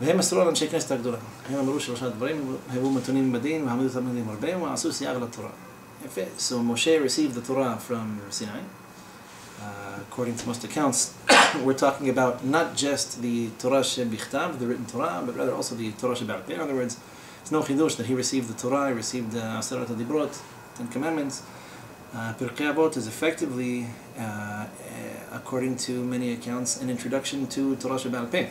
והם מסרו על אנשי כנסת הגדולה. הם אמרו שלושה דברים, היו מתונים בדין והעמידו תלמידים הרבה ועשו סייג לתורה. יפה. So Moshe received the Torah from Sinai. According to most accounts, we're talking about not just the Torah shebichtav, the written Torah, but rather also the Torah shebe'al peh. In other words, it's no chidush that he received the Torah, he received the Aseret HaDibrot, Ten Commandments. Pirkei Avot is effectively, according to many accounts, an introduction to Torah shebe'al peh.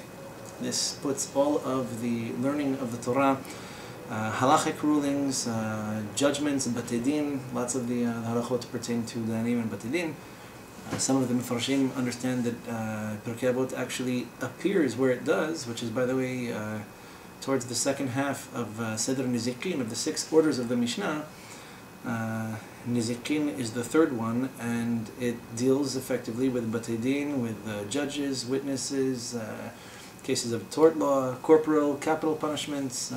This puts all of the learning of the Torah, halachic rulings, judgments, and batei din. Lots of the halachot pertain to dayanim and batei din. Some of the Mefarshim understand that Pirkei Avot actually appears where it does, which is, by the way, towards the second half of Seder Nizikin, of the 6 orders of the Mishnah. Nizikin is the third one, and it deals effectively with batei din, with judges, witnesses, cases of tort law, corporal, capital punishments.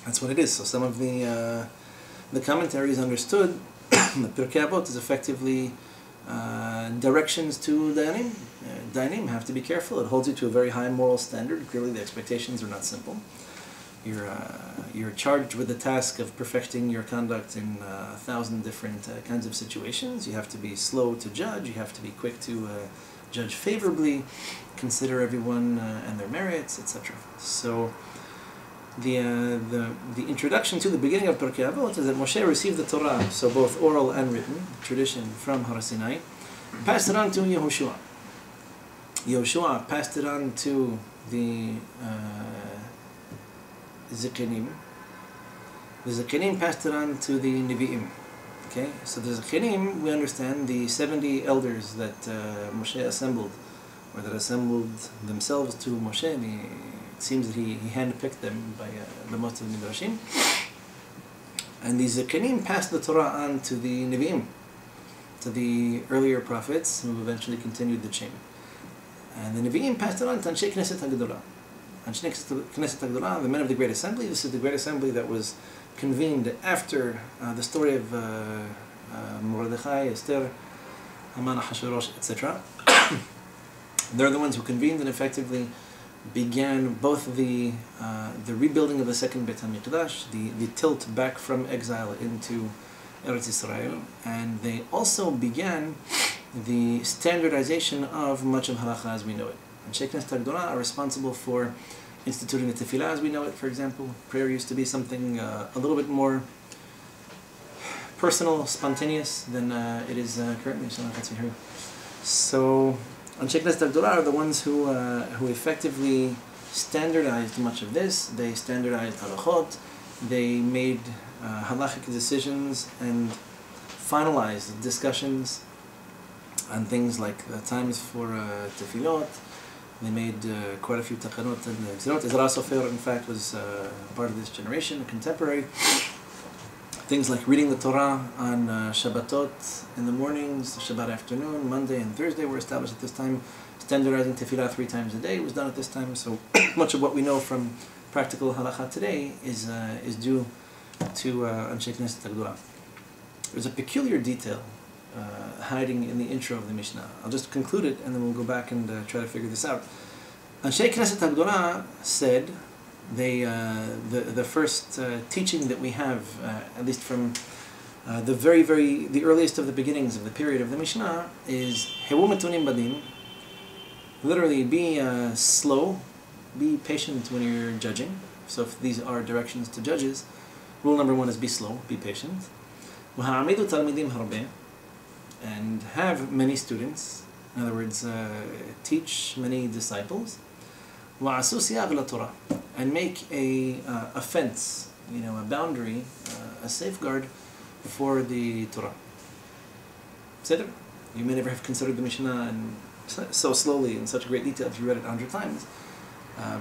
That's what it is. So some of the commentaries understood that Pirkei Avot is effectively directions to dayanim. Dayanim have to be careful. It holds you to a very high moral standard. Clearly, the expectations are not simple. You're charged with the task of perfecting your conduct in 1,000 different kinds of situations. You have to be slow to judge. You have to be quick to judge favorably, consider everyone and their merits, etc. So the introduction to the beginning of Pirkei Avot is that Moshe received the Torah, so both oral and written, tradition from Har Sinai, passed it on to Yehoshua. Yehoshua passed it on to the Zikanim. The Zikanim passed it on to the Nevi'im. Okay, so the Zikanim, we understand the 70 elders that Moshe assembled, or that assembled themselves to Moshe. It seems that he handpicked them by most of the Midrashim. And the Zikanim passed the Torah on to the Nevi'im, to the earlier prophets, who eventually continued the chain. And the Nevi'im passed it on to Anshei Knesset HaGedolah. Anshei Knesset HaGedolah, the men of the Great Assembly. This is the Great Assembly that was convened after the story of Mordechai, Esther, Haman, Ahasuerus, etc. They're the ones who convened and effectively began both the rebuilding of the second Beit HaMikdash, the tilt back from exile into Eretz Yisrael, and they also began the standardization of much of halacha as we know it. And Anshei Knesset HaGedolah are responsible for instituting the tefillah as we know it, for example. Prayer used to be something a little bit more personal, spontaneous than it is currently. So Anshei Knesset HaGedolah are the ones who effectively standardized much of this. They standardized halachot, they made halachic decisions and finalized discussions on things like the times for tefillot. They made quite a few taqanot and gzerot. Ezra Sofer, in fact, was part of this generation, a contemporary. Things like reading the Torah on Shabbatot in the mornings, Shabbat afternoon, Monday and Thursday were established at this time. Standardizing tefillah 3 times a day was done at this time. So much of what we know from practical halacha today is due to Anshei Knesset HaGedolah. There's a peculiar detail hiding in the intro of the Mishnah. I'll just conclude it and then we'll go back and try to figure this out. Anshei Knesset HaGedolah said the first teaching that we have, at least from the earliest of the beginnings of the period of the Mishnah, is Hewu metunim badin. Literally, be slow, be patient when you're judging. So if these are directions to judges, rule number 1 is be slow, be patient. V'ha'amidu talmidim harbeh, and have many students. In other words, teach many disciples. Wa'asu siyag laTorah, and make a fence, a boundary, a safeguard for the Torah. Seder. You may never have considered the Mishnah and so slowly in such great detail if you read it 100 times.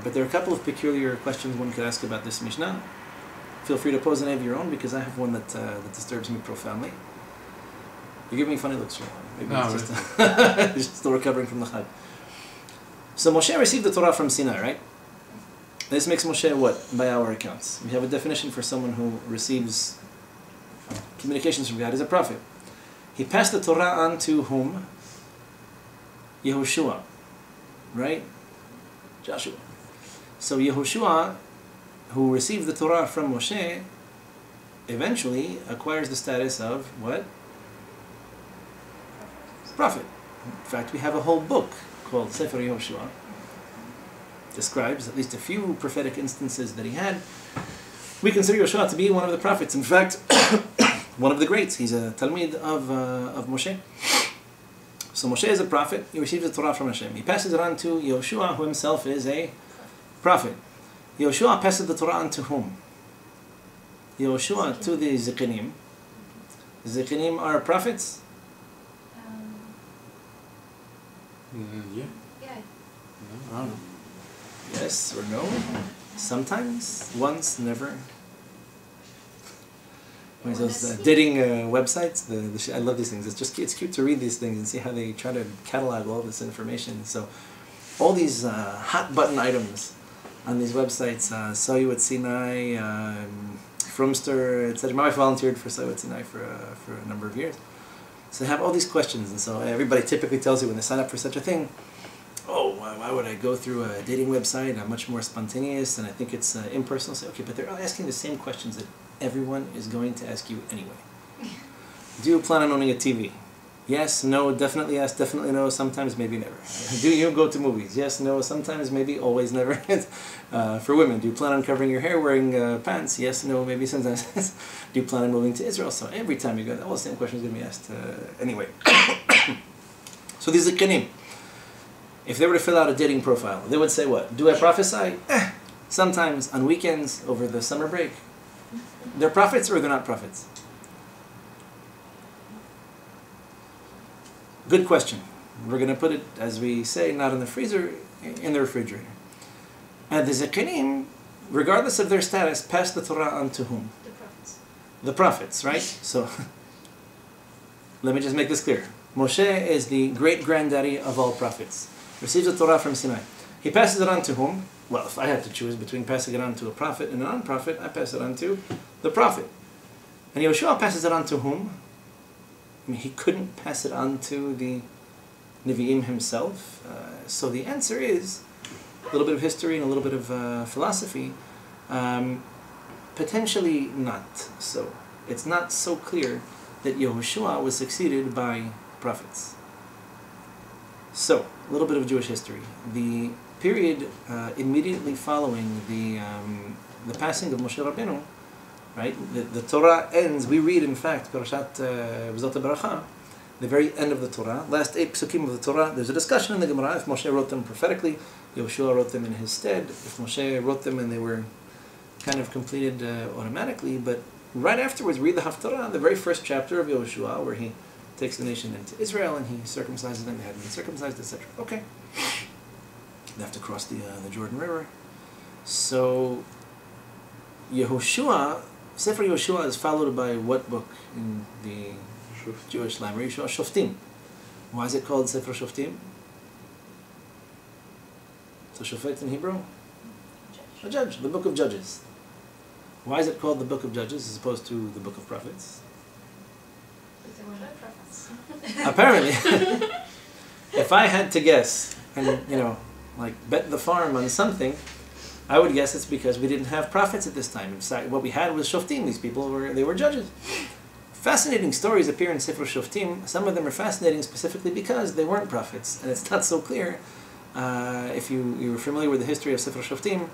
But there are a couple of peculiar questions one could ask about this Mishnah. Feel free to pose any of your own, because I have one that disturbs me profoundly. You're giving me funny looks, right? Maybe no, it's just still recovering from the Chag. So Moshe received the Torah from Sinai, right? This makes Moshe what, by our accounts? We have a definition for someone who receives communications from God as a prophet. He passed the Torah on to whom? Yehoshua, right? Joshua. So Yehoshua, who received the Torah from Moshe, eventually acquires the status of what? Prophet. In fact, we have a whole book called Sefer Yehoshua. Describes at least a few prophetic instances that he had. We consider Yehoshua to be one of the prophets. In fact, one of the greats. He's a Talmid of Moshe. So Moshe is a prophet. He receives the Torah from Hashem. He passes it on to Yehoshua, who himself is a prophet. Yehoshua passes the Torah on to whom? Yehoshua to the Zikinim. The Zikinim are prophets? Yeah. Yeah. No, I don't know. Yes or no? Sometimes, once, never. What is those dating websites? I love these things. It's cute to read these things and see how they try to catalog all this information. So, all these hot button items on these websites. Saw you at Sinai, Frumster, etc. My wife volunteered for Saw you at Sinai for a number of years. So they have all these questions, and so everybody typically tells you when they sign up for such a thing, oh, why would I go through a dating website? I'm much more spontaneous, and I think it's impersonal. Say, okay, but they're asking the same questions that everyone is going to ask you anyway. Do you plan on owning a TV? Yes, no, definitely yes, definitely no, sometimes maybe never. Do you go to movies? Yes, no, sometimes maybe, always never. For women, do you plan on covering your hair wearing pants? Yes, no, maybe sometimes. Do you plan on moving to Israel? So every time you go, all the same questions are going to be asked anyway. So these are Zikinim. If they were to fill out a dating profile, they would say what? Do I prophesy? Sometimes on weekends over the summer break. They're prophets or they're not prophets? Good question. We're going to put it, as we say, not in the freezer, in the refrigerator. And the Zikinim, regardless of their status, pass the Torah on to whom? The prophets. The prophets, right? So, let me just make this clear. Moshe is the great-granddaddy of all prophets. Receives the Torah from Sinai. He passes it on to whom? Well, if I had to choose between passing it on to a prophet and a non-prophet, I pass it on to the prophet. And Yehoshua passes it on to whom? I mean, he couldn't pass it on to the Nevi'im himself. So the answer is a little bit of history and a little bit of philosophy. Potentially not so. It's not so clear that Yehoshua was succeeded by prophets. So, a little bit of Jewish history. The period immediately following the passing of Moshe Rabbeinu, right? The Torah ends. We read, in fact, Parashat V'zot HaBaracha, the very end of the Torah, last 8 psukim of the Torah. There's a discussion in the Gemara if Moshe wrote them prophetically, Yehoshua wrote them in his stead. If Moshe wrote them and they were kind of completed automatically, but right afterwards, read the Haftarah, the very first chapter of Yehoshua, where he takes the nation into Israel and he circumcises them. They hadn't been circumcised, etc. Okay. They have to cross the Jordan River. So, Yehoshua, Sefer Yehoshua is followed by what book in the Jewish library? Shoftim. Why is it called Sefer Shoftim? So Shofet in Hebrew? A judge, the book of Judges. Why is it called the book of Judges as opposed to the book of prophets? Because they were not prophets. Apparently. If I had to guess, and like bet the farm on something, I would guess it's because we didn't have prophets at this time. In fact, what we had was Shoftim. These people were judges. Fascinating stories appear in Sefer Shoftim. Some of them are fascinating specifically because they weren't prophets, and it's not so clear. If you're familiar with the history of Sefer Shoftim,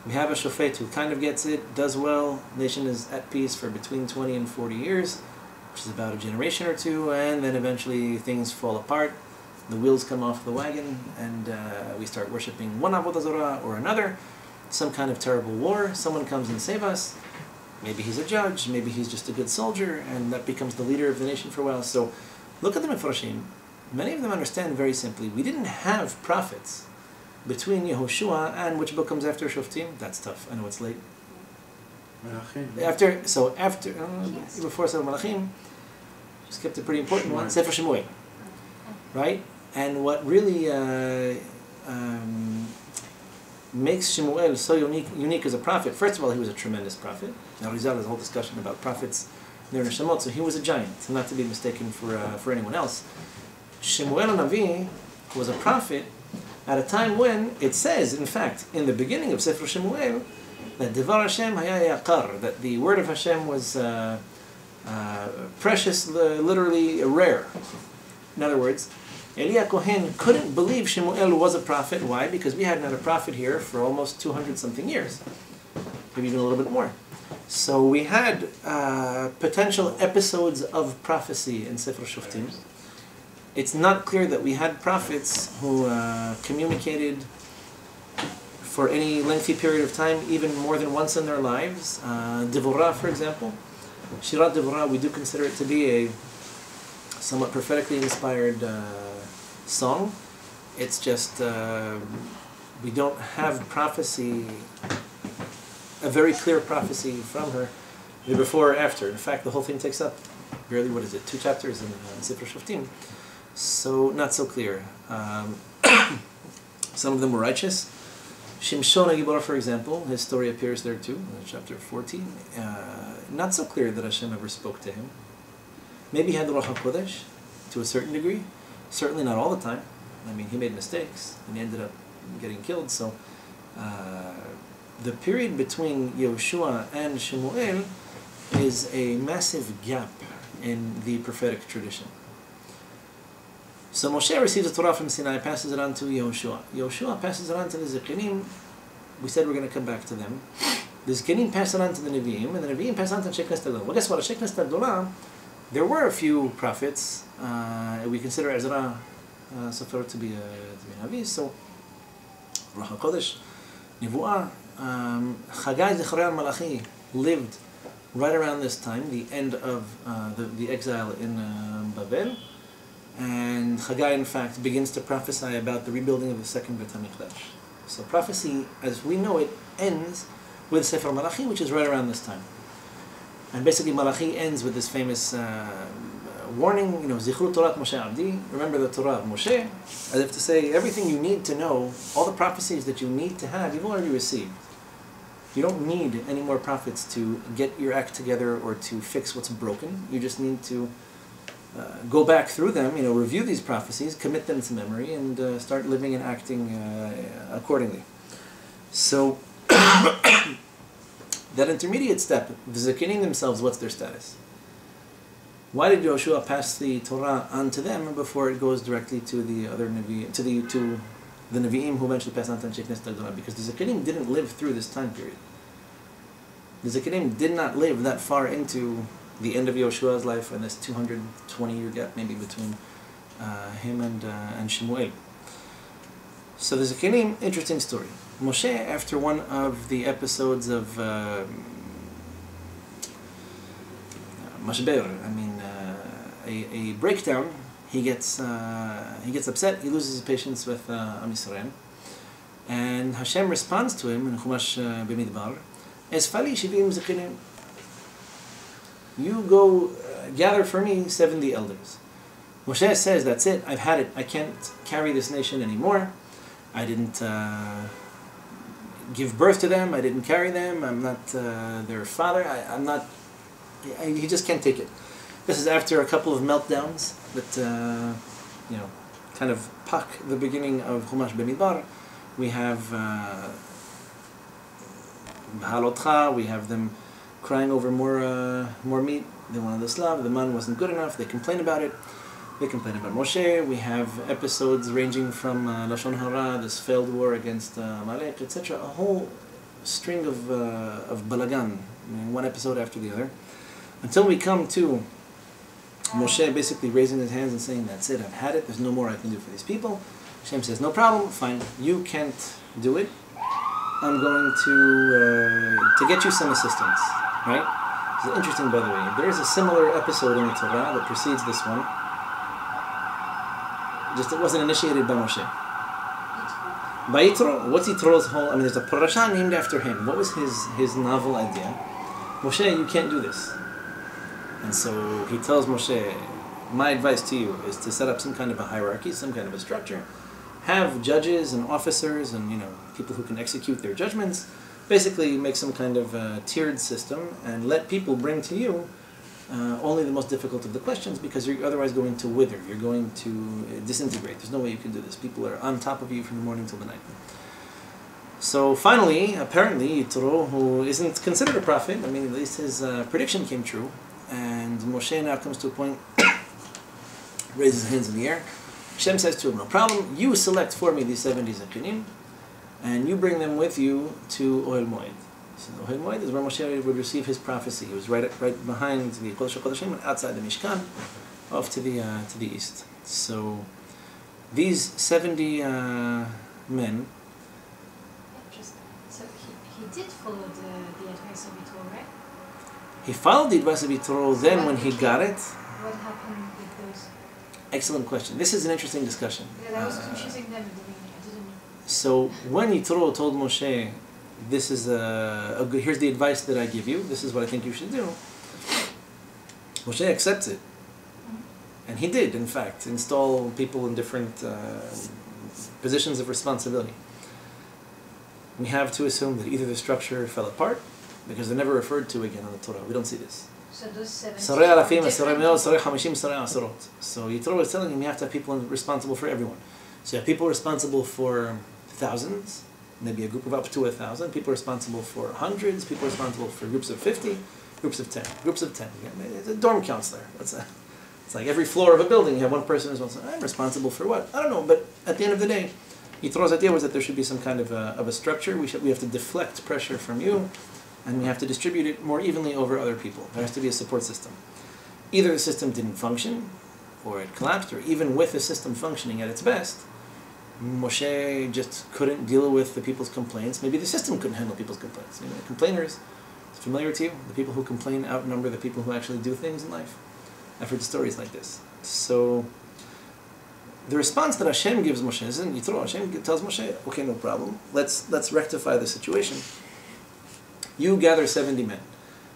we have a Shofet who kind of gets it, does well, nation is at peace for between 20 and 40 years, which is about a generation or two, and then eventually things fall apart, the wheels come off the wagon, and we start worshipping one Avodah Zorah or another, some kind of terrible war, someone comes and saves us, maybe he's a judge, maybe he's just a good soldier, and that becomes the leader of the nation for a while. So look at the Mefarshim. Many of them understand very simply, we didn't have prophets between Yehoshua and which book comes after Shoftim? That's tough. I know it's late. Malachim. Before Sefer Malachim, skipped a pretty important one, Sefer Shemuel. Right? And what really makes Shemuel so unique as a prophet, first of all, he was a tremendous prophet. Now, Rizal has a whole discussion about prophets, their neshamot, so he was a giant, not to be mistaken for anyone else. Shemuel Navi was a prophet at a time when it says, in fact, in the beginning of Sefer Shemuel, that Devar Hashem haya yaqar, that the word of Hashem was precious, literally rare. In other words, Eli Kohen couldn't believe Shemuel was a prophet. Why? Because we hadn't had a prophet here for almost 200-something years, maybe even a little bit more. So we had potential episodes of prophecy in Sefer Shoftim. It's not clear that we had prophets who communicated for any lengthy period of time, even more than once in their lives. Devorah, for example. Shirat Devorah, we do consider it to be a somewhat prophetically inspired song. It's just, we don't have prophecy, a very clear prophecy from her, the before or after. In fact, the whole thing takes up barely, 2 chapters in Sefer Shoftim. So, not so clear. Some of them were righteous. Shimshon HaGibor, for example, his story appears there too, in chapter 14. Not so clear that Hashem ever spoke to him. Maybe he had the Ruach HaKodesh, to a certain degree. Certainly not all the time. I mean, he made mistakes, and he ended up getting killed. So, the period between Yehoshua and Shemuel is a massive gap in the prophetic tradition. So Moshe receives the Torah from Sinai, passes it on to Yehoshua. Yehoshua passes it on to the Zikanim. We said we're going to come back to them. The Zikanim pass it on to the Nevi'im, and the Nevi'im pass on to Sheknes Tadolah. Well, guess what? At Sheknes Tadolah, there were a few prophets. We consider Ezra Sofer to be a Navi. So, Ruach HaKodesh, Nevuah, Chagai, Zechariah, Malachi lived right around this time, the end of the exile in Babel. And Chagai, in fact, begins to prophesy about the rebuilding of the second Beit HaMikdash. So prophecy, as we know it, ends with Sefer Malachi, which is right around this time. And basically Malachi ends with this famous warning, Zichru Torat Moshe Abdi, remember the Torah of Moshe, as if to say, everything you need to know, all the prophecies that you need to have, you've already received. You don't need any more prophets to get your act together or to fix what's broken. You just need to go back through them, review these prophecies, commit them to memory, and start living and acting accordingly. So, that intermediate step, the Zikanim themselves, what's their status? Why did Yehoshua pass the Torah on to them before it goes directly to the other Nevi'im, to the Nevi'im who eventually passed on to Sheknes Tadolah? Because the Zikanim didn't live through this time period. The Zikanim did not live that far into the end of Yehoshua's life and this 220-year gap maybe between him and Shemuel. So the Zikanim, interesting story. Moshe, after one of the episodes of Mashber, a breakdown, he gets upset, he loses his patience with Am Yisrael, and Hashem responds to him in Chumash B'Midbar, Esfali Shivim Zikanim, you go gather for me 70 elders. Moshe says, that's it, I've had it, I can't carry this nation anymore. I didn't give birth to them, I didn't carry them, I'm not their father, he just can't take it. This is after a couple of meltdowns that, kind of pack the beginning of Chumash B'Midbar. We have B'halotcha, we have them crying over more meat. They wanted the slav, the man wasn't good enough, they complain about it. They complain about Moshe. We have episodes ranging from Lashon Hara, this failed war against Amalek, etc. A whole string of balagan, one episode after the other. Until we come to Moshe basically raising his hands and saying, that's it, I've had it, there's no more I can do for these people. Hashem says, no problem, fine, you can't do it. I'm going to get you some assistance, right? It's interesting, by the way. There is a similar episode in the Torah that precedes this one. Just it wasn't initiated by Moshe. By Yitro, what's Yitro's whole... there's a parasha named after him. What was his novel idea? Moshe, you can't do this. And so he tells Moshe, my advice to you is to set up some kind of a hierarchy, some kind of a structure. Have judges and officers and, people who can execute their judgments. Basically make some kind of tiered system and let people bring to you only the most difficult of the questions, because you're otherwise going to wither. You're going to disintegrate. There's no way you can do this. People are on top of you from the morning till the night. So finally, apparently, Yitro, who isn't considered a prophet, I mean, at least his prediction came true, and Moshe now comes to a point, raises his hands in the air. Hashem says to him, no problem, you select for me these 70 zakinim, and you bring them with you to Ohel Moed. So Ohel Moed is where Moshe would receive his prophecy. It was right behind the Kodesh HaKodeshim, and outside the Mishkan, off to the east. So these 70 men. So he did follow the advice of Yitro, right? He followed the advice of Yitro, then when he got it. What happened with those? Excellent question. This is an interesting discussion. Yeah, that was confusing them in the beginning. I didn't know. So when Yitro told Moshe, this is here's the advice that I give you, this is what I think you should do, Moshe accepts it. And he did, in fact, install people in different positions of responsibility. We have to assume that either the structure fell apart, because they're never referred to again in the Torah. We don't see this. So those 70 So Yitro is telling him you have to have people responsible for everyone. So you have people responsible for thousands, maybe a group of up to 1,000, people responsible for hundreds, people responsible for groups of 50, groups of 10, groups of 10. It's a dorm counselor. It's like every floor of a building, you have one person who's responsible. I'm responsible for what? I don't know, but at the end of the day, Yitro's idea was that there should be some kind of a structure. We have to deflect pressure from you, and we have to distribute it more evenly over other people. There has to be a support system. Either the system didn't function, or it collapsed, or even with the system functioning at its best, Moshe just couldn't deal with the people's complaints. Maybe the system couldn't handle people's complaints. You know, the complainers, it's familiar to you? The people who complain outnumber the people who actually do things in life. I've heard stories like this. So the response that Hashem gives Moshe isn't Yitro. Hashem tells Moshe, okay, no problem. Let's rectify the situation. You gather 70 men.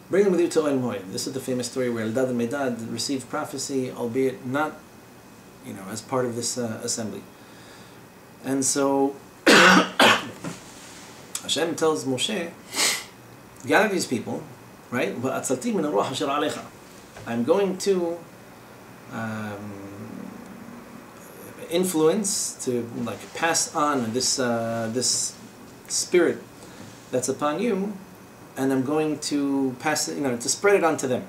Bring them with you to Ohel Moed. This is the famous story where Eldad and Medad received prophecy, albeit not, as part of this assembly. And so Hashem tells Moshe, gather these people, right? I'm going to influence, to pass on this spirit that's upon you, and I'm going to pass it, to spread it on to them.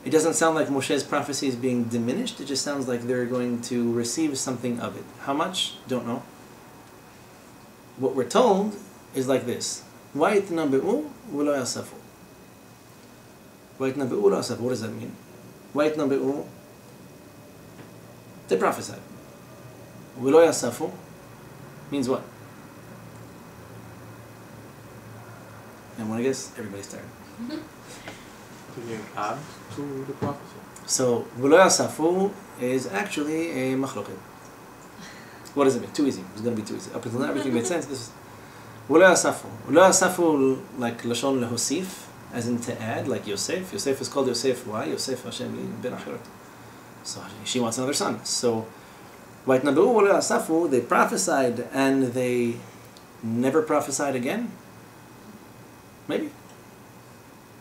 It doesn't sound like Moshe's prophecy is being diminished. It just sounds like they're going to receive something of it. How much? Don't know. What we're told is like this. وَيَتْنَبِئُوا وَلَا يَصَفُوا. وَيَتْنَبِئُوا وَلَا يَصَفُوا. What does that mean? وَيَتْنَبِئُوا. They prophesied. وَلَا يَصَفُوا means what? And when I guess everybody's tired. To add to the prophecy. So, وَلَا يَصَفُوا is actually a machloket. What does it mean? Too easy. It's going to be too easy. Up until now, everything made sense. This is وَلَا يَصَفُوا. وَلَا يَصَفُوا like lashon lehosif, as in to add, like Yosef. Yosef is called Yosef. Why? Yosef Hashem li ben achirot. So she wants another son. So, وَيَتْنَبِئُوا وَلَا يَصَفُوا, they prophesied and they never prophesied again? Maybe.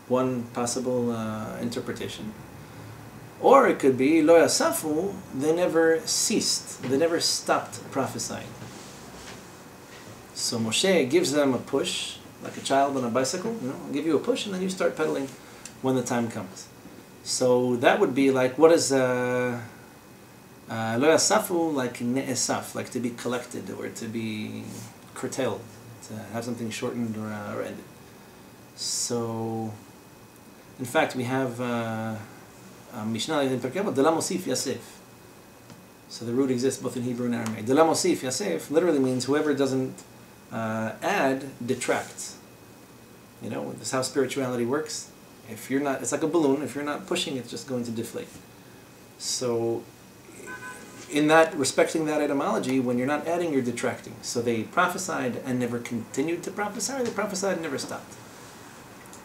One possible interpretation. Or it could be, lo yasafu, they never ceased, they never stopped prophesying. So Moshe gives them a push, like a child on a bicycle, I'll give you a push and then you start pedaling when the time comes. So that would be like, what is lo yasafu, like ne'esaf, like to be collected or to be curtailed, to have something shortened or ended. So, in fact, we have Mishnah in Perkei Avot, Dela Mosif Yasef. So the root exists both in Hebrew and Aramaic. Dela Mosif Yasef literally means whoever doesn't add detracts. This is how spirituality works. If you're not, it's like a balloon. If you're not pushing, it's just going to deflate. So, in that, respecting that etymology, when you're not adding, you're detracting. So they prophesied and never continued to prophesy, or they prophesied and never stopped.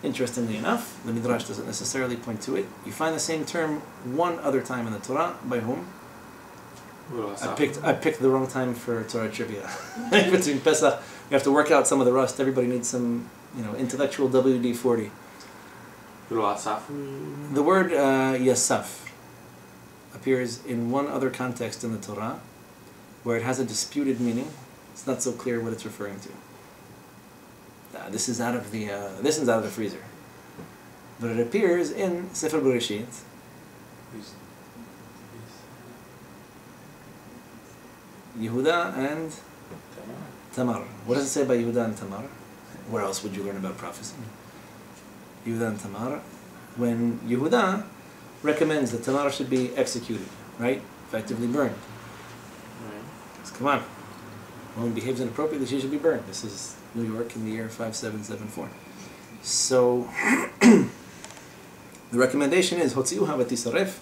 Interestingly enough, the Midrash doesn't necessarily point to it. You find the same term one other time in the Torah. By whom? I picked the wrong time for Torah trivia. Between Pesach, we have to work out some of the rust. Everybody needs some, intellectual WD-40. The word Yasaf appears in one other context in the Torah where it has a disputed meaning. It's not so clear what it's referring to. This is out of the freezer. But it appears in Sefer Bereshit. Yehuda and Tamar. What does it say about Yehuda and Tamar? Where else would you learn about prophecy? Yehuda and Tamar. When Yehuda recommends that Tamar should be executed, right? Effectively burned. Right. So, come on. A woman behaves inappropriately, she should be burned. This is New York in the year 5774. So, the recommendation is Hotziuha v'tisaref.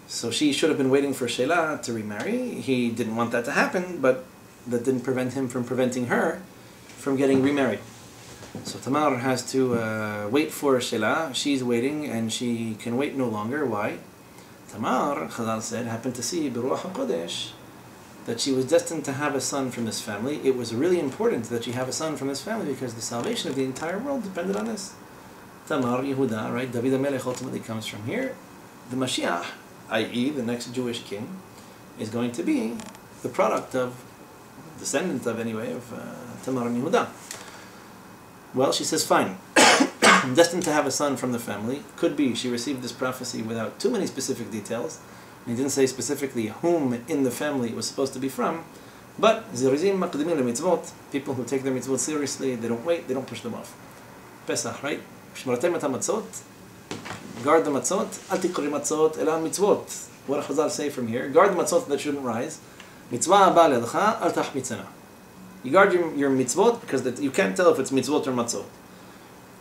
So she should have been waiting for Shelah to remarry. He didn't want that to happen, but that didn't prevent him from preventing her from getting remarried. So Tamar has to wait for Shelah. She's waiting, and she can wait no longer. Why? Tamar, Chazal said, happened to see B'Ruach HaKodesh that she was destined to have a son from this family. It was really important that she have a son from this family because the salvation of the entire world depended on this. Tamar, Yehuda, right? David HaMelech ultimately comes from here. The Mashiach, i.e. the next Jewish king, is going to be the product of, descendant of anyway, of Tamar and Yehuda. Well, she says, fine. I'm destined to have a son from the family. Could be she received this prophecy without too many specific details. He didn't say specifically whom in the family it was supposed to be from. But zirizim maqdimin mitzvot, people who take their mitzvot seriously, they don't wait, they don't push them off. Pesach, right? Shmartem et hamatzot, guard the matzot, al tikri matzot ela mitzvot. What do Chazal say from here? Guard the matzot that shouldn't rise. Mitzvah haba liadcha al tahmitzana. You guard your mitzvot because you can't tell if it's mitzvot or matzot.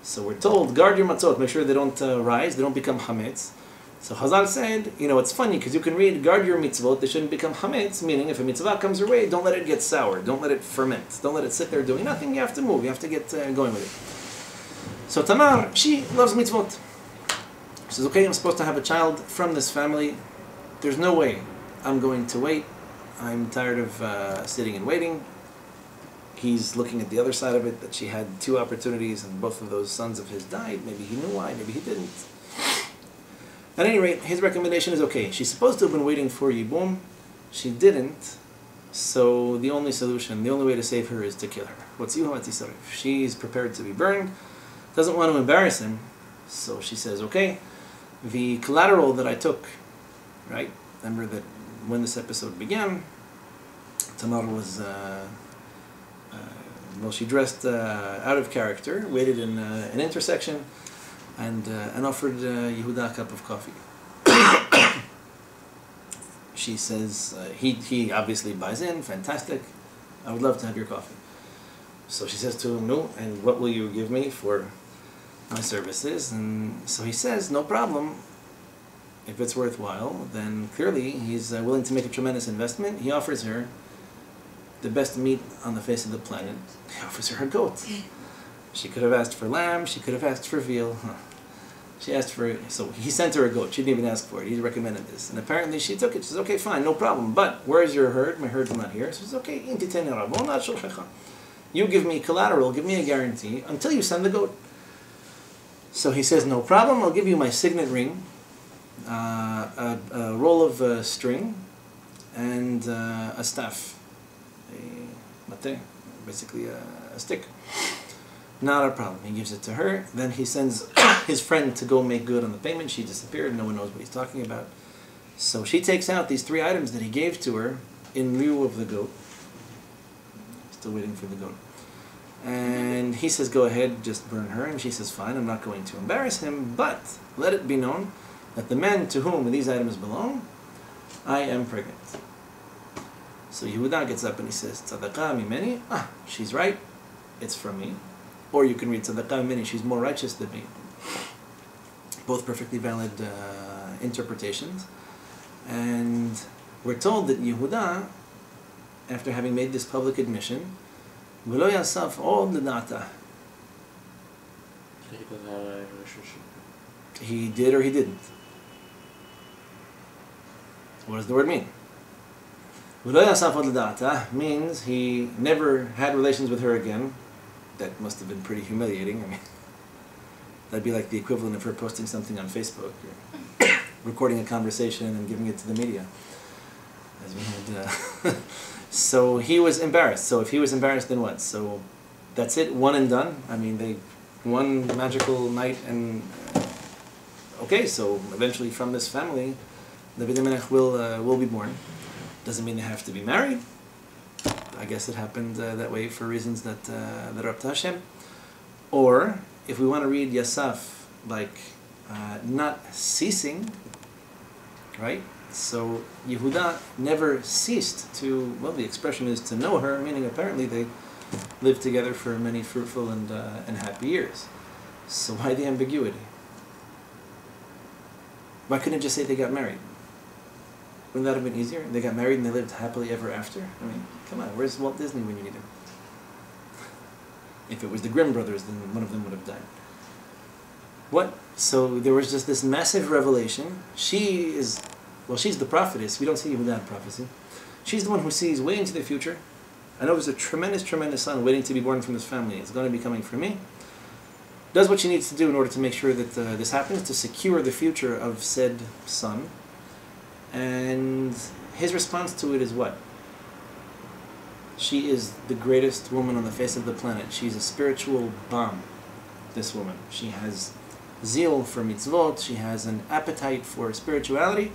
So we're told, guard your matzot, make sure they don't rise, they don't become hametz. So Chazal said, it's funny because you can read, guard your mitzvot, they shouldn't become hametz, meaning if a mitzvah comes your way, don't let it get sour, don't let it ferment, don't let it sit there doing nothing, you have to move, you have to get going with it. So Tamar, she loves mitzvot. She says, okay, I'm supposed to have a child from this family, there's no way I'm going to wait, I'm tired of sitting and waiting. He's looking at the other side of it, that she had two opportunities and both of those sons of his died. Maybe he knew why, maybe he didn't. At any rate, his recommendation is okay. She's supposed to have been waiting for Yibum. She didn't. So the only solution, the only way to save her is to kill her. What's Yuha Tisarif? She's prepared to be burned. Doesn't want to embarrass him. So she says, okay, the collateral that I took, right? Remember that when this episode began, Tamar was... she dressed out of character, waited in an intersection, and offered Yehuda a cup of coffee. She says, he obviously buys in, fantastic, I would love to have your coffee. So she says to him, no, and what will you give me for my services? And so he says, no problem, if it's worthwhile, then clearly he's willing to make a tremendous investment. He offers her the best meat on the face of the planet. He offers her a goat. She could have asked for lamb, she could have asked for veal. She asked for, so he sent her a goat. She didn't even ask for it. He recommended this. And apparently she took it. She says, okay, fine, no problem. But where's your herd? My herd's not here. She says, okay, you give me collateral, give me a guarantee until you send the goat. So he says, no problem, I'll give you my signet ring, a roll of string, and a staff. A mate, basically a stick. Not a problem. He gives it to her. Then he sends his friend to go make good on the payment. She disappeared. No one knows what he's talking about. So she takes out these 3 items that he gave to her in lieu of the goat. Still waiting for the goat. And he says, go ahead, just burn her. And she says, fine, I'm not going to embarrass him, but let it be known that the man to whom these items belong, I am pregnant. So Yehuda gets up and he says, Tzadakah mimeni, she's right, it's from me. Or you can read Tzadakah mimeni, she's more righteous than me. Both perfectly valid interpretations. And we're told that Yehuda, after having made this public admission, v'lo yasaf od l'da'ata. He doesn't have a relationship. He did or he didn't. What does the word mean? V'lo yasaf od l'da'ata means he never had relations with her again. That must have been pretty humiliating. I mean, That'd be like the equivalent of her posting something on Facebook, or recording a conversation and giving it to the media. As we had, so he was embarrassed. So if he was embarrassed, then what? So that's it, one and done. I mean, they one magical night, and okay. So eventually, from this family, David HaMelech will be born. Doesn't mean they have to be married. I guess it happened that way for reasons that are up to Hashem. Or if we want to read Yasaf like not ceasing, right? So Yehuda never ceased to, well, the expression is to know her, meaning apparently they lived together for many fruitful and happy years. So why the ambiguity? Why couldn't it just say they got married? Wouldn't that have been easier? They got married and they lived happily ever after? I mean, come on, where's Walt Disney when you need him? If it was the Grimm brothers, then one of them would have died. What? So there was just this massive revelation. She's the prophetess. We don't see Yehuda in prophecy. She's the one who sees way into the future. I know there's a tremendous, tremendous son waiting to be born from this family. It's going to be coming for me. Does what she needs to do in order to make sure that this happens, to secure the future of said son. And his response to it is what? She is the greatest woman on the face of the planet. She's a spiritual bomb, this woman. She has zeal for mitzvot. She has an appetite for spirituality.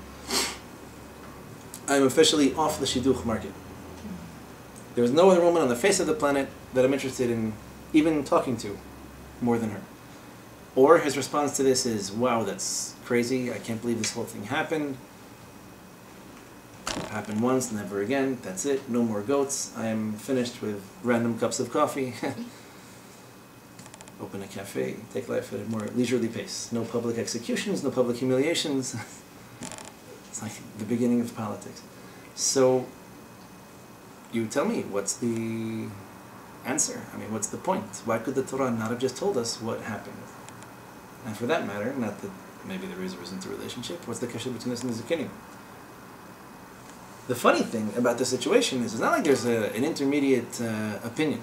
I'm officially off the shidduch market. There's no other woman on the face of the planet that I'm interested in even talking to more than her. Or his response to this is, wow, that's crazy. I can't believe this whole thing happened. It happened once, never again. That's it. No more goats. I am finished with random cups of coffee. Open a cafe. Take life at a more leisurely pace. No public executions, no public humiliations. It's like the beginning of politics. So, you tell me, what's the answer? I mean, what's the point? Why could the Torah not have just told us what happened? And for that matter, not that maybe there is or isn't a relationship, what's the kasher between us and the Zakinim? The funny thing about the situation is, it's not like there's an intermediate opinion.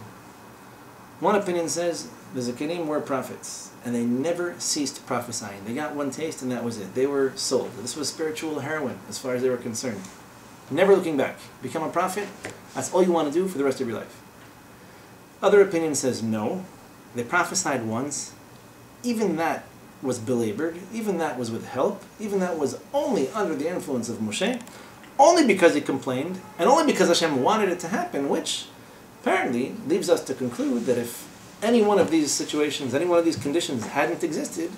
One opinion says the Zakinim were prophets, and they never ceased prophesying. They got one taste, and that was it. They were sold. This was spiritual heroin, as far as they were concerned. Never looking back. Become a prophet, that's all you want to do for the rest of your life. Other opinion says no. They prophesied once. Even that was belabored. Even that was with help. Even that was only under the influence of Moshe. Only because he complained, and only because Hashem wanted it to happen, which apparently leaves us to conclude that if any one of these situations, any one of these conditions hadn't existed,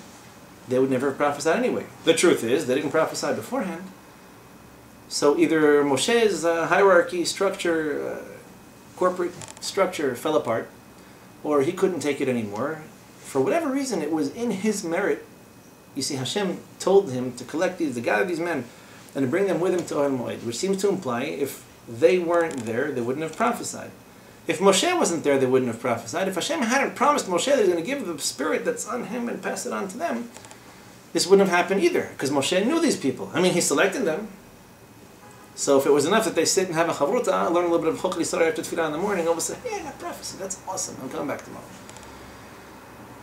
they would never have prophesied anyway. The truth is, they didn't prophesy beforehand. So either Moshe's hierarchy, structure, corporate structure fell apart, or he couldn't take it anymore. For whatever reason, it was in his merit. You see, Hashem told him to gather these men, and to bring them with him to Ohel Moed, which seems to imply if they weren't there, they wouldn't have prophesied. If Moshe wasn't there, they wouldn't have prophesied. If Hashem hadn't promised Moshe that he's going to give the spirit that's on him and pass it on to them, this wouldn't have happened either, because Moshe knew these people. I mean, he selected them. So if it was enough that they sit and have a chavruta, learn a little bit of Chok L'Yisrael after Tefillah in the morning, all of a sudden, hey, I got prophecy, that's awesome, I'm coming back tomorrow.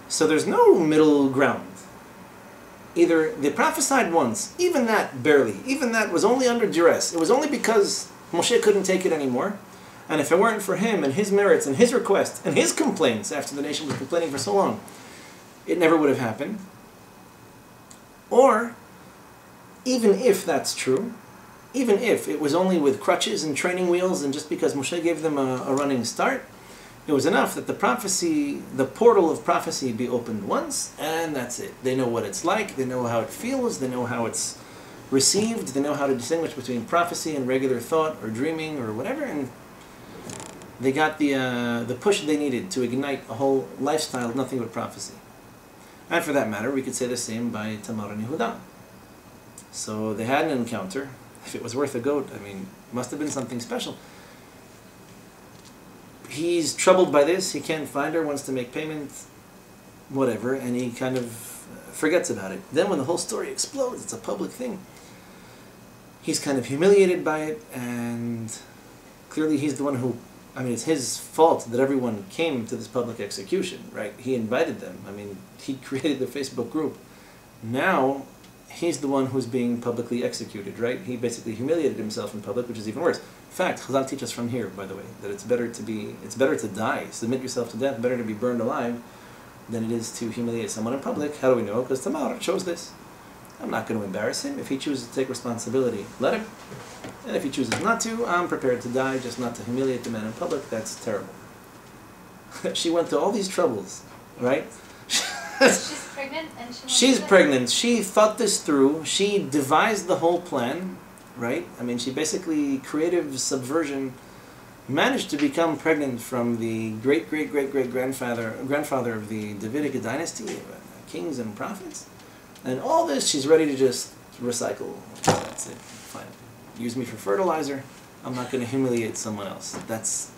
So there's no middle ground. Either they prophesied once, even that barely, even that was only under duress. It was only because Moshe couldn't take it anymore. And if it weren't for him and his merits and his requests and his complaints after the nation was complaining for so long, it never would have happened. Or, even if that's true, even if it was only with crutches and training wheels and just because Moshe gave them a running start, it was enough that the prophecy, the portal of prophecy be opened once, and that's it. They know what it's like, they know how it feels, they know how it's received, they know how to distinguish between prophecy and regular thought or dreaming or whatever, and they got the push they needed to ignite a whole lifestyle of nothing but prophecy. And for that matter, we could say the same by Tamar and Yehuda. So they had an encounter. If it was worth a goat, I mean, it must have been something special. He's troubled by this, he can't find her, wants to make payment, whatever, and he kind of forgets about it. Then when the whole story explodes, it's a public thing, he's kind of humiliated by it, and clearly he's the one who I mean, it's his fault that everyone came to this public execution, right? He invited them. I mean, he created the Facebook group. Now, he's the one who's being publicly executed, right? He basically humiliated himself in public, which is even worse. In fact, Chazal teach us from here, by the way, that it's better to die, submit yourself to death, better to be burned alive than it is to humiliate someone in public. How do we know? Because Tamar shows this. I'm not going to embarrass him. If he chooses to take responsibility, let him. And if he chooses not to, I'm prepared to die, just not to humiliate the man in public. That's terrible. She went to all these troubles, right? She's pregnant and She's pregnant. She thought this through. She devised the whole plan, right? I mean, she basically, creative subversion, managed to become pregnant from the great-great-great-great-grandfather of the Davidic dynasty, kings and prophets. And all this, she's ready to just recycle. That's it. Fine. Use me for fertilizer. I'm not going to humiliate someone else. It's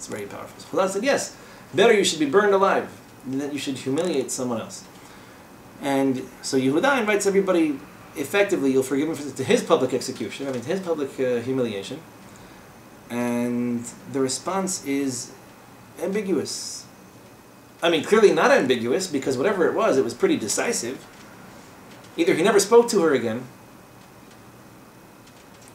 very powerful. So Chazal said, yes, better you should be burned alive than that you should humiliate someone else. And so Yehuda invites everybody, effectively, you'll forgive him to his public execution, to his public humiliation. And the response is ambiguous. I mean, clearly not ambiguous, because whatever it was pretty decisive. Either he never spoke to her again,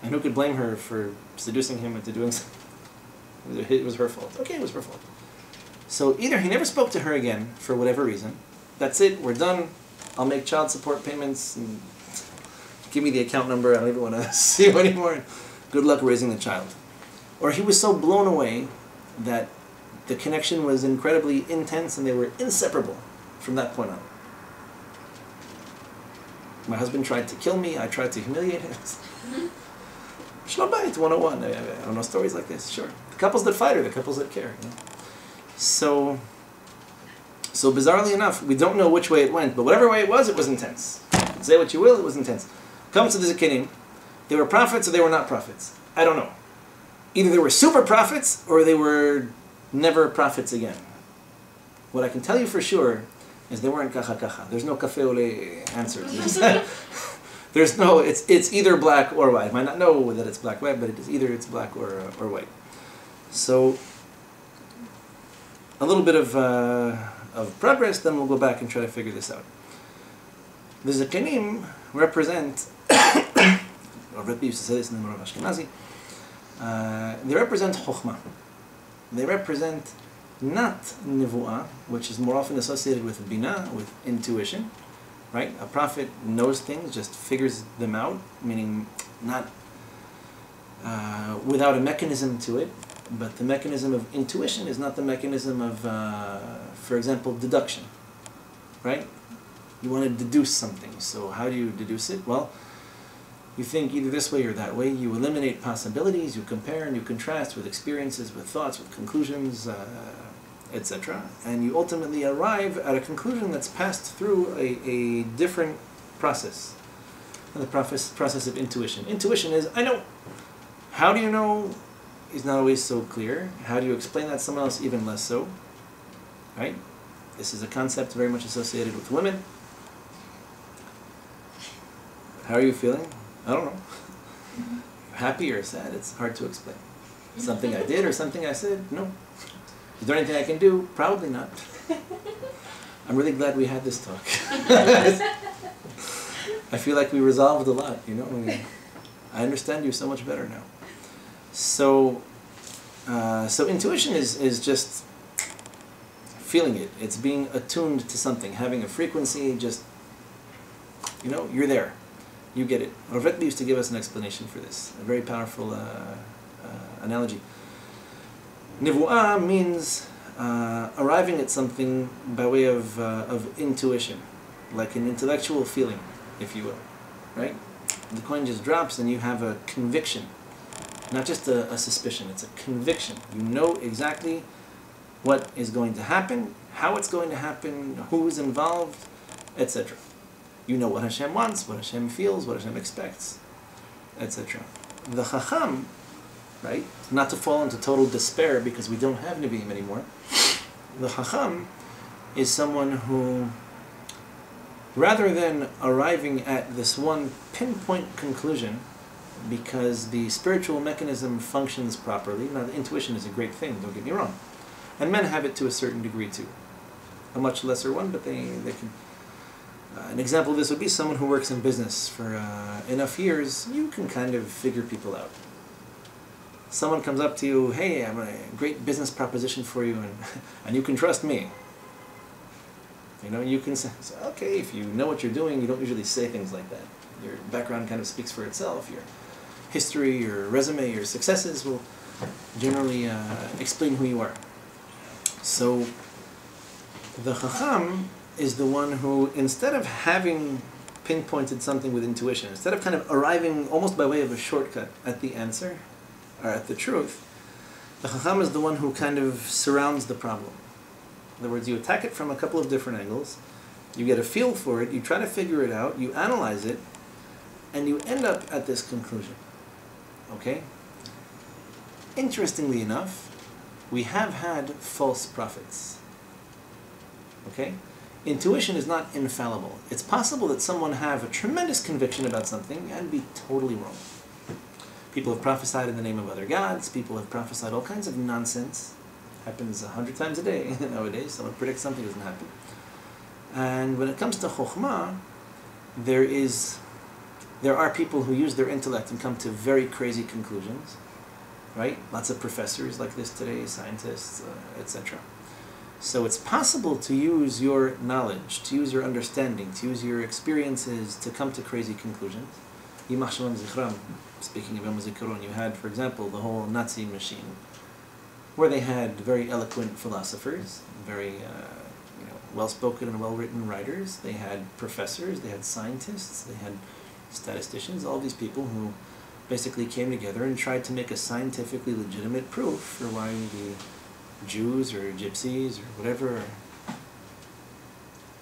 and who could blame her for seducing him into doing something? It was her fault. Okay, it was her fault. So either he never spoke to her again, for whatever reason, that's it, we're done, I'll make child support payments, and give me the account number, I don't even want to see you anymore, good luck raising the child. Or he was so blown away that the connection was incredibly intense and they were inseparable from that point on. My husband tried to kill me, I tried to humiliate him. ShaBaSh 101, I don't know stories like this, sure. The couples that fight are the couples that care. You know? So bizarrely enough, we don't know which way it went, but whatever way it was intense. Say what you will, it was intense. Comes to the Zakenim, they were prophets or they were not prophets. I don't know. Either they were super prophets or they were never prophets again. What I can tell you for sure is they weren't kacha. There's no cafe au lait answers. There's no, it's either black or white. I might not know that it's black white, but it's black or white. So a little bit of progress, then we'll go back and try to figure this out. The Zakenim represent, or Rebbe used to say this in the Rav Ashkenazi, they represent Chokhmah. They represent not Nevu'ah, which is more often associated with Binah, with intuition, right? A prophet knows things, just figures them out, meaning not without a mechanism to it, but the mechanism of intuition is not the mechanism of, for example, deduction, right? You want to deduce something, so how do you deduce it? Well, you think either this way or that way. You eliminate possibilities, you compare and you contrast with experiences, with thoughts, with conclusions, etc. And you ultimately arrive at a conclusion that's passed through a different process. And the process of intuition. Intuition is, I know. How do you know is not always so clear. How do you explain that to someone else? Even less so. Right? This is a concept very much associated with women. How are you feeling? I don't know. Happy or sad? It's hard to explain. Something I did or something I said? No. Is there anything I can do? Probably not. I'm really glad we had this talk. I feel like we resolved a lot, you know? I understand you so much better now. So intuition is just feeling it. It's being attuned to something, having a frequency, just, you know, you're there. You get it. Rav used to give us an explanation for this, a very powerful analogy. Nevu'ah means arriving at something by way of intuition, like an intellectual feeling, if you will, right? The coin just drops and you have a conviction, not just a suspicion, it's a conviction. You know exactly what is going to happen, how it's going to happen, who's involved, etc. You know what Hashem wants, what Hashem feels, what Hashem expects, etc. The Chacham, right, not to fall into total despair because we don't have Nevi'im anymore, the Chacham is someone who, rather than arriving at this one pinpoint conclusion, because the spiritual mechanism functions properly. Now, the intuition is a great thing, don't get me wrong. And men have it to a certain degree too. A much lesser one, but they can. An example of this would be someone who works in business for enough years, you can kind of figure people out. Someone comes up to you, hey, I have a great business proposition for you, and you can trust me. You know, you can say, okay, if you know what you're doing, you don't usually say things like that. Your background kind of speaks for itself. Your history, your resume, your successes will generally explain who you are. So the Chacham is the one who, instead of having pinpointed something with intuition, instead of kind of arriving almost by way of a shortcut at the answer, or at the truth, the Chacham is the one who kind of surrounds the problem. In other words, you attack it from a couple of different angles, you get a feel for it, you try to figure it out, you analyze it, and you end up at this conclusion. Okay? Interestingly enough, we have had false prophets. Okay? Intuition is not infallible. It's possible that someone have a tremendous conviction about something and be totally wrong. People have prophesied in the name of other gods. People have prophesied all kinds of nonsense. Happens 100 times a day nowadays. Someone predicts something, doesn't happen. And when it comes to Chokhmah, there are people who use their intellect and come to very crazy conclusions. Right? Lots of professors like this today, scientists, etc. So it's possible to use your knowledge, to use your understanding, to use your experiences to come to crazy conclusions. Yimach Shalom Zichram, speaking of Yom HaZikaron, you had, for example, the whole Nazi machine, where they had very eloquent philosophers, very well-spoken and well-written writers. They had professors, they had scientists, they had statisticians, all these people who basically came together and tried to make a scientifically legitimate proof for why the Jews or Gypsies or whatever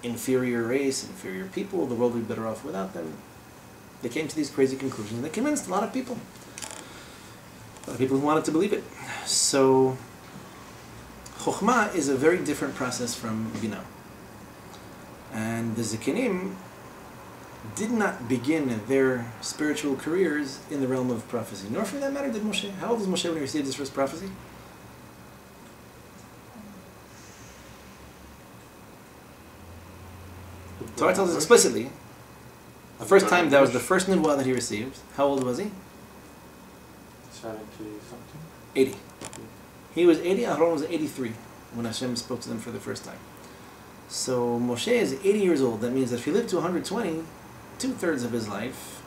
inferior race, inferior people, the world would be better off without them. They came to these crazy conclusions. They convinced a lot of people. A lot of people who wanted to believe it. So, Chokhmah is a very different process from Binah. And the Zikanim did not begin their spiritual careers in the realm of prophecy. Nor for that matter did Moshe. How old was Moshe when he received his first prophecy? Torah tells us explicitly, the first time, that was the first Nidwah that he received. How old was he? 70 something. 80. He was 80, Aaron was 83 when Hashem spoke to them for the first time. So Moshe is 80 years old. That means that if he lived to 120, 2/3 of his life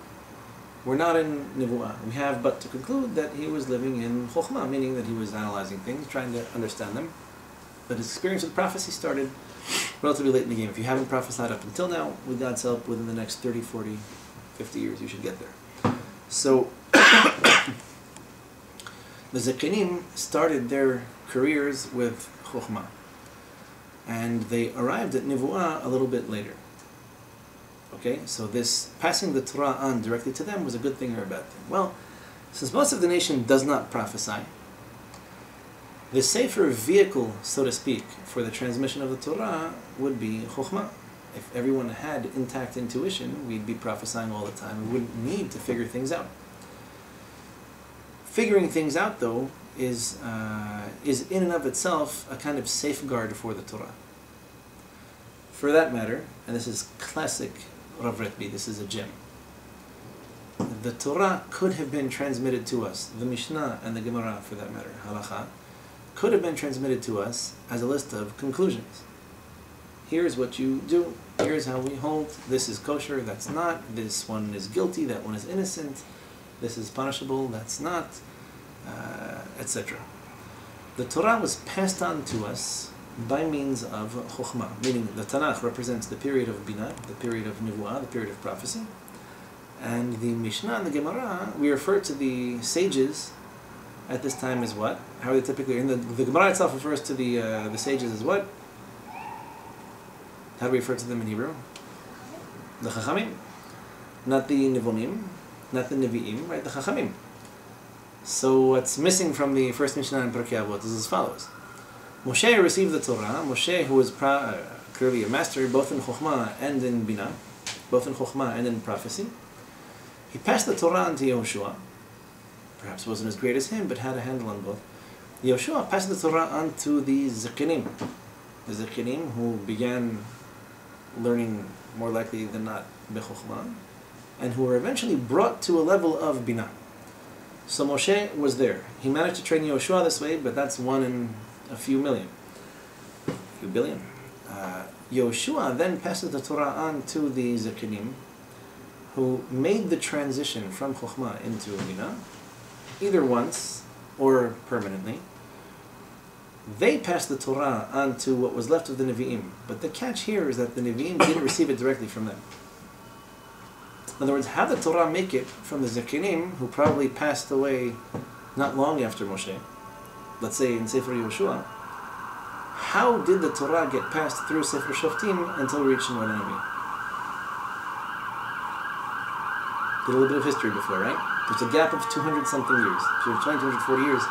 were not in Nivu'ah. We have but to conclude that he was living in Chokhmah, meaning that he was analyzing things, trying to understand them. But his experience with prophecy started relatively late in the game. If you haven't prophesied up until now, with God's help, within the next 30, 40, 50 years, you should get there. So, the Zikanim started their careers with Chokhmah. And they arrived at Nivu'ah a little bit later. Okay, so this passing the Torah on directly to them was a good thing or a bad thing? Well, since most of the nation does not prophesy, the safer vehicle, so to speak, for the transmission of the Torah would be Chokhmah. If everyone had intact intuition, we'd be prophesying all the time. We wouldn't need to figure things out. Figuring things out, though, is in and of itself a kind of safeguard for the Torah. For that matter, and this is classic Rav Retbi, this is a gem. The Torah could have been transmitted to us, the Mishnah and the Gemara, for that matter, Halacha, could have been transmitted to us as a list of conclusions. Here's what you do, here's how we hold, this is kosher, that's not, this one is guilty, that one is innocent, this is punishable, that's not, etc. The Torah was passed on to us by means of Chokhmah, meaning the Tanakh represents the period of Binah, the period of Nivu'ah, the period of prophecy, and the Mishnah and the Gemara, we refer to the sages at this time as what? How are they typically? And the Gemara itself refers to the sages as what? How do we refer to them in Hebrew? The Chachamim, not the Nivonim, not the Nevi'im, right? The Chachamim. So what's missing from the first Mishnah in Pirkei Avot is as follows: Moshe received the Torah. Moshe, who was clearly a master both in Chokhmah and in Binah, both in Chokhmah and in prophecy, He passed the Torah on to Yehoshua. Perhaps wasn't as great as him, but had a handle on both. Yehoshua passed the Torah on to the Zikinim. The Zikinim who began learning more likely than not B'chokhmah, and who were eventually brought to a level of Binah. So Moshe was there. He managed to train Yehoshua this way, but that's one in a few million. A few billion. Yehoshua then passed the Torah on to the Zikinim, who made the transition from Chokhmah into Binah, either once or permanently. They passed the Torah on to what was left of the Nevi'im. But the catch here is that the Nevi'im didn't receive it directly from them. In other words, how did the Torah make it from the Zikinim, who probably passed away not long after Moshe, let's say in Sefer Yehoshua, how did the Torah get passed through Sefer Shoftim until it reached Shmuel HaNavi? Did a little bit of history before, right? There's a gap of 200-something years, 240 years,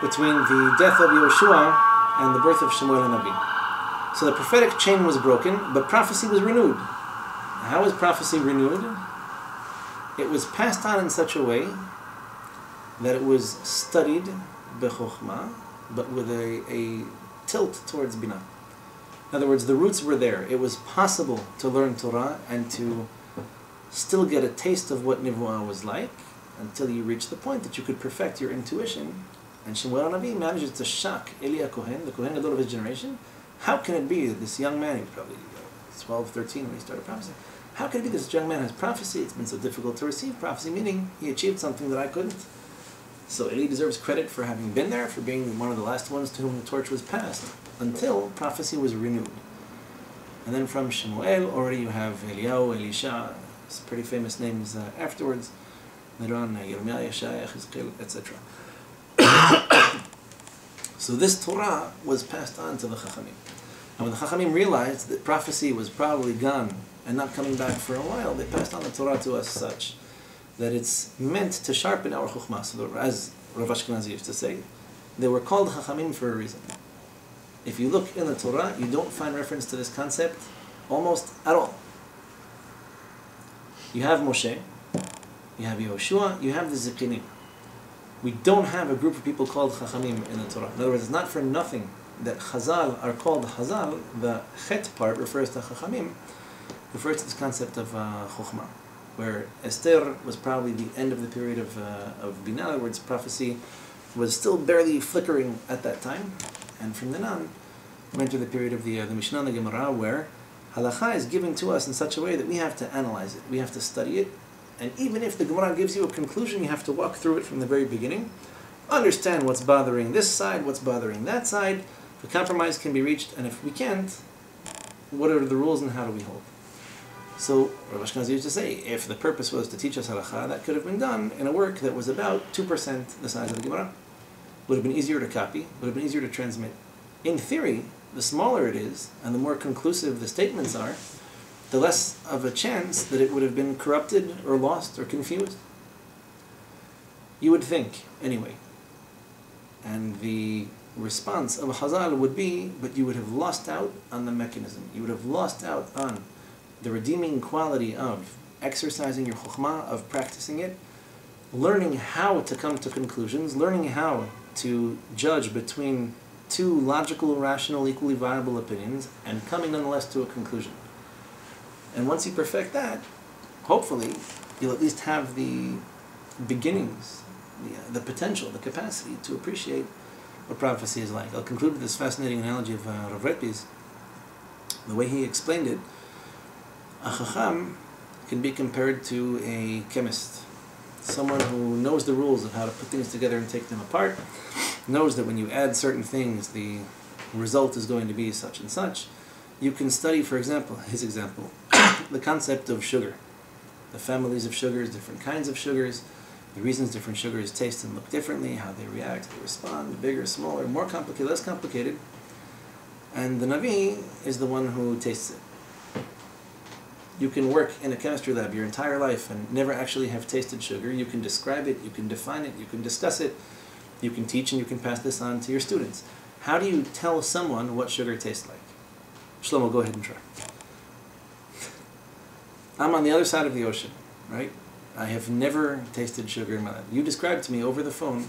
between the death of Yehoshua and the birth of Shmuel HaNavi. So the prophetic chain was broken, but prophecy was renewed. How was prophecy renewed? It was passed on in such a way that it was studied b'chokhmah, but with a tilt towards binah. In other words, the roots were there. It was possible to learn Torah and to still get a taste of what Nivuah was like until you reach the point that you could perfect your intuition. And Shmuel HaNavi manages to shock Eli HaKohen, the Kohen Gadol of his generation. How can it be that this young man, he was probably 12, 13 when he started prophesying, how can it be this young man has prophecy? It's been so difficult to receive prophecy, meaning he achieved something that I couldn't. So Eli deserves credit for having been there, for being one of the last ones to whom the torch was passed, until prophecy was renewed. And then from Shemuel, already you have Eliyahu, Elisha, pretty famous names afterwards, later on Yirmiyahu, Yeshaya, Chizkiel, etc. So this Torah was passed on to the Chachamim. And when the Chachamim realized that prophecy was probably gone and not coming back for a while, they passed on the Torah to us such that it's meant to sharpen our Chokhmah. So as Rav Ashkenazi used to say, they were called Chachamim for a reason. If you look in the Torah, you don't find reference to this concept almost at all. You have Moshe, you have Yehoshua, you have the Zikinim. We don't have a group of people called Chachamim in the Torah. In other words, it's not for nothing that Chazal are called Chazal. The Chet part refers to Chachamim, refers to this concept of Chokhmah, where Esther was probably the end of the period of Binah. In other words, prophecy was still barely flickering at that time, and from then on, we enter the period of the Mishnah and the Gemara, where Halakha is given to us in such a way that we have to analyze it, we have to study it, and even if the Gemara gives you a conclusion, you have to walk through it from the very beginning, understand what's bothering this side, what's bothering that side. The compromise can be reached, and if we can't, what are the rules and how do we hold? So Rav Ashkenazi used to say, if the purpose was to teach us halakha, that could have been done in a work that was about 2% the size of the Gemara. Would have been easier to copy, would have been easier to transmit. In theory, the smaller it is, and the more conclusive the statements are, the less of a chance that it would have been corrupted or lost or confused. You would think, anyway. And the response of Chazal would be, but you would have lost out on the mechanism. You would have lost out on the redeeming quality of exercising your chokhmah, of practicing it, learning how to come to conclusions, learning how to judge between two logical, rational, equally viable opinions, and coming nonetheless to a conclusion. And once you perfect that, hopefully, you'll at least have the beginnings, the potential, the capacity to appreciate what prophecy is like. I'll conclude with this fascinating analogy of Rav Retpi's. The way he explained it, a chacham can be compared to a chemist, someone who knows the rules of how to put things together and take them apart, knows that when you add certain things, the result is going to be such and such. You can study, for example, his example, the concept of sugar, the families of sugars, different kinds of sugars, the reasons different sugars taste and look differently, how they react, they respond, bigger, smaller, more complicated, less complicated. And the Navi is the one who tastes it. You can work in a chemistry lab your entire life and never actually have tasted sugar. You can describe it, you can define it, you can discuss it, you can teach, and you can pass this on to your students. How do you tell someone what sugar tastes like? Shlomo, go ahead and try. I'm on the other side of the ocean, right? I have never tasted sugar in my life. You describe to me over the phone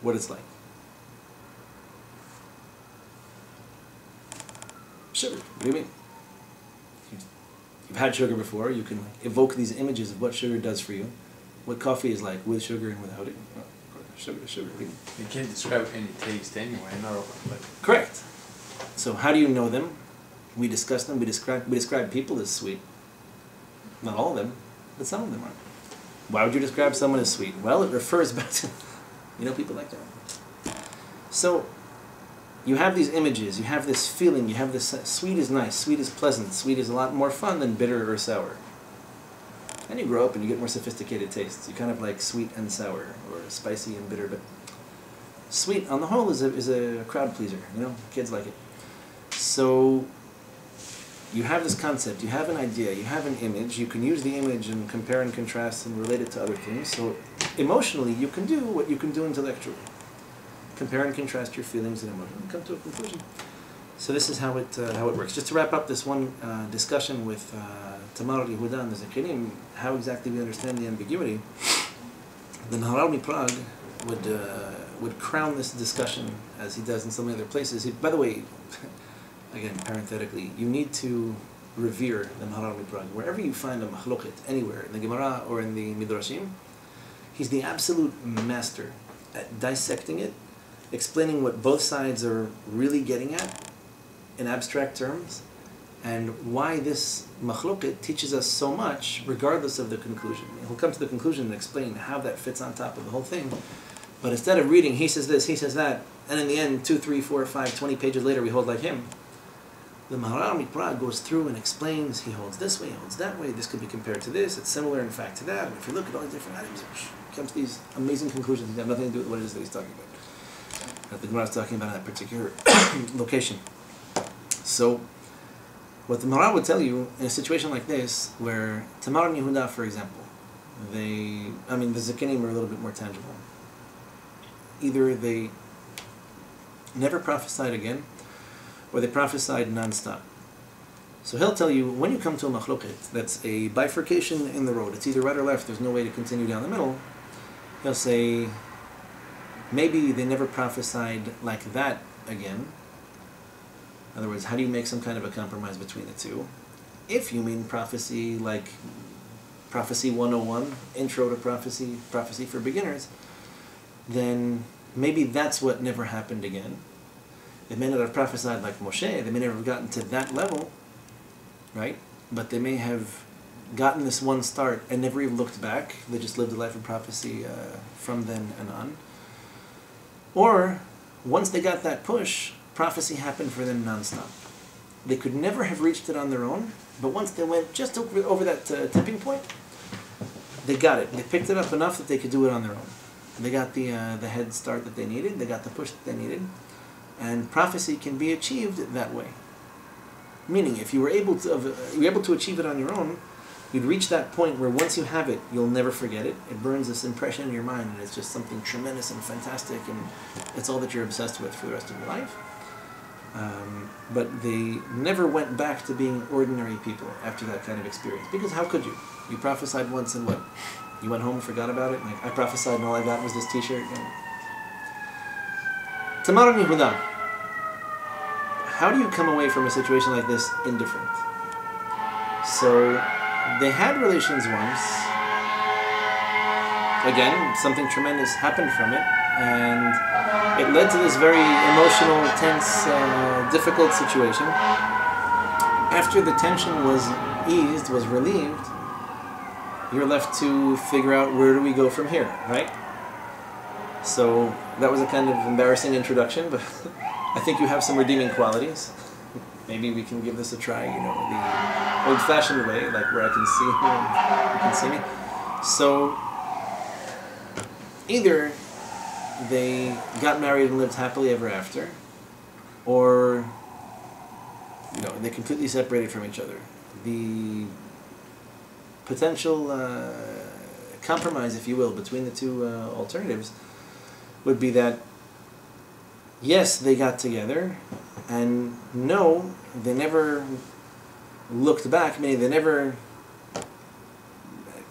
what it's like. Sugar. What do you mean? You've had sugar before. You can evoke these images of what sugar does for you. What coffee is like with sugar and without it. Well, sugar is sugar. You can't describe any taste anyway. No, but Correct. So how do you know them? We discuss them. We describe people as sweet. Not all of them, but some of them are. Why would you describe someone as sweet? Well, it refers back to, people like that. So, you have these images, you have this feeling, you have this, sweet is nice, sweet is pleasant, sweet is a lot more fun than bitter or sour. And you grow up and you get more sophisticated tastes. You kind of like sweet and sour, or spicy and bitter, but sweet on the whole is a crowd pleaser, kids like it. So, you have this concept, you have an idea, you have an image, you can use the image and compare and contrast and relate it to other things. So emotionally, you can do what you can do intellectually. Compare and contrast your feelings and emotions and come to a conclusion. So this is how it works. Just to wrap up this one discussion with Tamar Yehuda and the Zakinim, how exactly we understand the ambiguity, the Maharal Prague would crown this discussion, as he does in so many other places. By the way, again, parenthetically, you need to revere the Maharal Prague. Wherever you find a machloket, anywhere, in the Gemara or in the Midrashim, he's the absolute master at dissecting it, explaining what both sides are really getting at in abstract terms, and why this machloket teaches us so much, regardless of the conclusion. He'll come to the conclusion and explain how that fits on top of the whole thing. But instead of reading, he says this, he says that, and in the end, 2, 3, 4, 5, 20 pages later, we hold like him. The Maharal Prague goes through and explains, he holds this way, he holds that way, this could be compared to this, it's similar in fact to that, and if you look at all these different items, he comes to these amazing conclusions that have nothing to do with what it is that he's talking about. That the Gemara is talking about in that particular location. So, what the Maharal would tell you, in a situation like this, where Tamar and Yehuda, for example, the Zakinim are a little bit more tangible. Either they never prophesied again, or they prophesied non-stop. So he'll tell you, when you come to a machloket, that's a bifurcation in the road, it's either right or left, there's no way to continue down the middle, he'll say, maybe they never prophesied like that again. In other words, how do you make some kind of a compromise between the two? If you mean prophecy like Prophecy 101, Intro to Prophecy, Prophecy for Beginners, then maybe that's what never happened again. They may not have prophesied like Moshe, they may never have gotten to that level, right? But they may have gotten this one start and never even looked back. They just lived a life of prophecy from then and on. Or, once they got that push, prophecy happened for them non-stop. They could never have reached it on their own, but once they went just over that tipping point, they got it. They picked it up enough that they could do it on their own. They got the head start that they needed, they got the push that they needed, and prophecy can be achieved that way. Meaning, if you were able to achieve it on your own, you'd reach that point where once you have it, you'll never forget it. It burns this impression in your mind, and it's just something tremendous and fantastic, and it's all that you're obsessed with for the rest of your life. But they never went back to being ordinary people after that kind of experience. Because how could you? You prophesied once and what? You went home and forgot about it? Like, I prophesied and all I got was this t-shirt? Tamar and Yehuda, how do you come away from a situation like this indifferent? So, they had relations once. Again, something tremendous happened from it, and it led to this very emotional, tense, difficult situation. After the tension was eased, was relieved, you're left to figure out where do we go from here, right? So that was a kind of embarrassing introduction, but I think you have some redeeming qualities. Maybe we can give this a try, the old-fashioned way, like where I can see you and you can see me. So either they got married and lived happily ever after, or they completely separated from each other. The potential compromise, if you will, between the two alternatives would be that yes, they got together, and no, they never looked back, meaning they never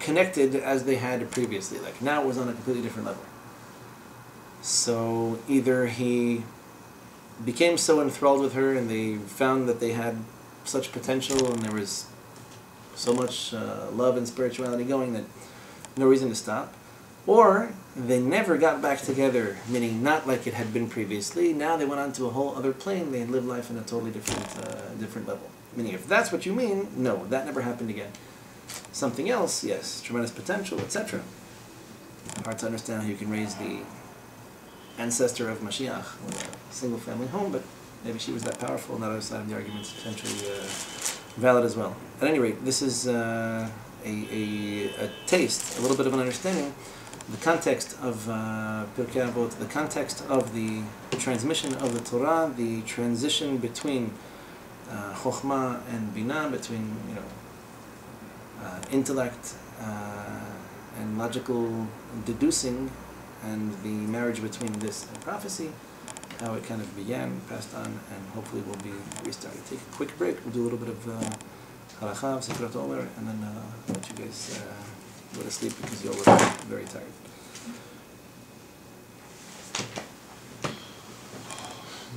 connected as they had previously. Like now it was on a completely different level. So either he became so enthralled with her and they found that they had such potential and there was so much love and spirituality going that no reason to stop, or they never got back together, meaning not like it had been previously. Now they went on to a whole other plane. They had lived life in a totally different level. Meaning, if that's what you mean, no, that never happened again. Something else, yes, tremendous potential, etc. Hard to understand how you can raise the ancestor of Mashiach with a single family home, but maybe she was that powerful, and that other side of the argument is potentially valid as well. At any rate, this is a taste, a little bit of an understanding, the context of Pirkei Avot, the context of the transmission of the Torah, the transition between Chokhmah and Binah, between intellect and logical deducing, and the marriage between this and prophecy, how it kind of began, passed on, and hopefully will be restarted. Take a quick break. We'll do a little bit of halakha, Sifrat Omer, and then let you guys go to sleep because you'll look very tired.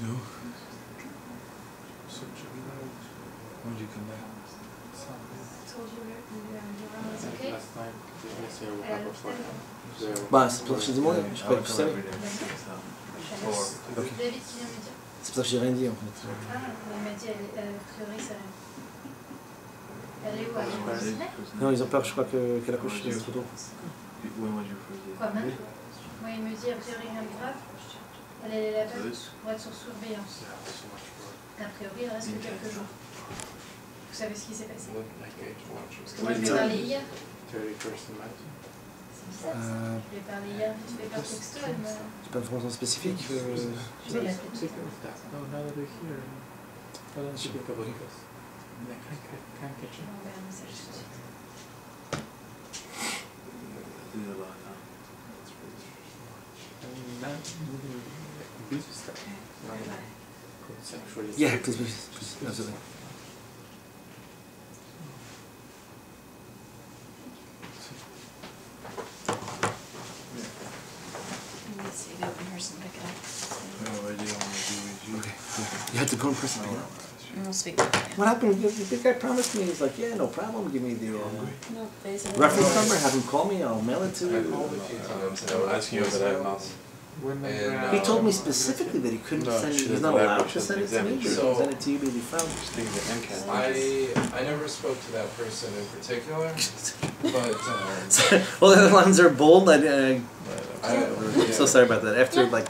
No. When did you come back? I told you your was okay. Last night. C'est pour ça que je dis moi, je crois que tu savais. David qui vient me dire. C'est pour ça que j'ai rien dit en fait. Ah, il m'a dit, a priori, ça. Elle est où? Elle est au ciné? Non, ils ont peur, je crois, qu'elle accouche trop tôt. Quoi, même? Moi, il me dit, a priori, rien de grave. Elle est là-bas pour être sur surveillance. A priori, il reste que quelques jours. Vous savez ce qui s'est passé? Parce que moi, je lui ai parlé hier. C'est bizarre, ça. Je lui ai parlé hier, vite fait par texto, elle me... C'est pas une information spécifique. Je vais l'appeler. On va un message tout de suite. Yeah, please, absolutely. Let's see, go in person, pick it up. Okay. You had to go in person. We'll speak about it. What happened? The guy promised me. He's like, yeah, no problem. Give me the No, basically. reference number. Have him call me. I'll mail it to you. I'm asking you, but I have not. He told me specifically that he couldn't send it. He's not allowed to send it to me. But he can send it to you, but he found it. I never spoke to that person in particular, but Well, the lines are bold. I'm so sorry about that. After like